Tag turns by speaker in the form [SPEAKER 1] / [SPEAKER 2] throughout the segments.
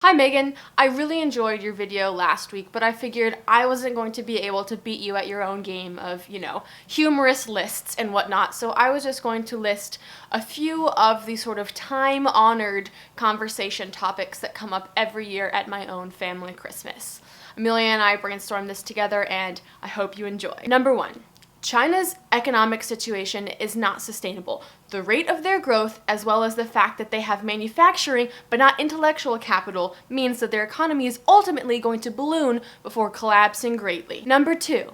[SPEAKER 1] Hi Megan, I really enjoyed your video last week, but I figured I wasn't going to be able to beat you at your own game of, humorous lists and whatnot, so I was just going to list a few of the sort of time-honored conversation topics that come up every year at my own family Christmas. Amelia and I brainstormed this together, and I hope you enjoy. Number 1. China's economic situation is not sustainable. The rate of their growth, as well as the fact that they have manufacturing but not intellectual capital, means that their economy is ultimately going to balloon before collapsing greatly. Number 2.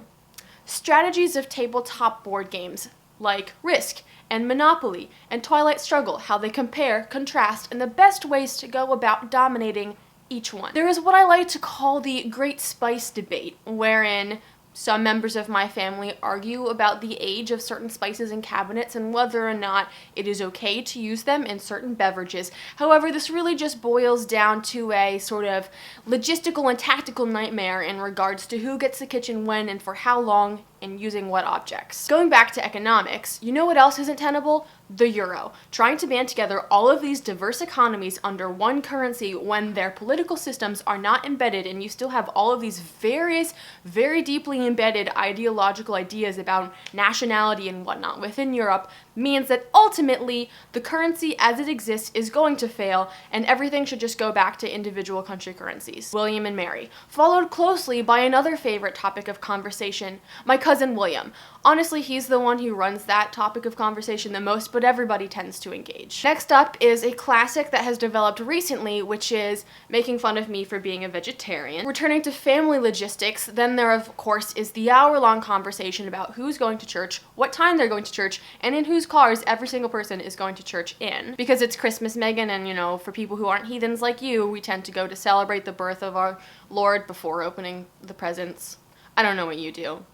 [SPEAKER 1] Strategies of tabletop board games like Risk and Monopoly and Twilight Struggle, how they compare, contrast, and the best ways to go about dominating each one. There is what I like to call the Great Spice debate, wherein some members of my family argue about the age of certain spices in cabinets and whether or not it is okay to use them in certain beverages. However, this really just boils down to a sort of logistical and tactical nightmare in regards to who gets the kitchen when and for how long and using what objects. Going back to economics, you know what else isn't tenable? The euro. Trying to band together all of these diverse economies under one currency when their political systems are not embedded and you still have all of these various, very deeply embedded ideological ideas about nationality and whatnot within Europe means that ultimately the currency as it exists is going to fail and everything should just go back to individual country currencies. William and Mary. Followed closely by another favorite topic of conversation, my cousin William. Honestly, he's the one who runs that topic of conversation the most, but everybody tends to engage. Next up is a classic that has developed recently, which is making fun of me for being a vegetarian. Returning to family logistics, then there of course is the hour-long conversation about who's going to church, what time they're going to church, and in whose cars every single person is going to church in. Because it's Christmas, Megan, and for people who aren't heathens like you, we tend to go to celebrate the birth of our Lord before opening the presents. I don't know what you do.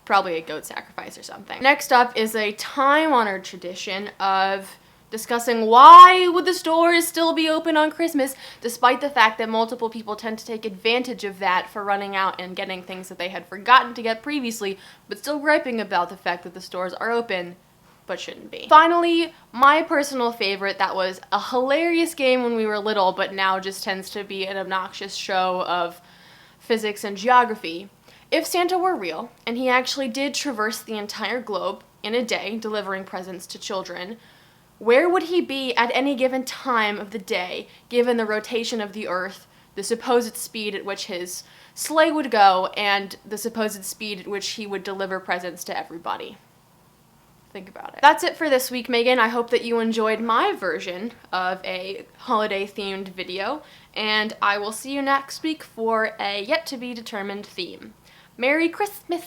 [SPEAKER 1] Probably a goat sacrifice or something. Next up is a time-honored tradition of discussing why would the stores still be open on Christmas, despite the fact that multiple people tend to take advantage of that for running out and getting things that they had forgotten to get previously, but still griping about the fact that the stores are open, but shouldn't be. Finally, my personal favorite that was a hilarious game when we were little, but now just tends to be an obnoxious show of physics and geography. If Santa were real, and he actually did traverse the entire globe in a day, delivering presents to children, where would he be at any given time of the day, given the rotation of the Earth, the supposed speed at which his sleigh would go, and the supposed speed at which he would deliver presents to everybody? Think about it. That's it for this week, Megan. I hope that you enjoyed my version of a holiday-themed video, and I will see you next week for a yet-to-be-determined theme. Merry Christmas!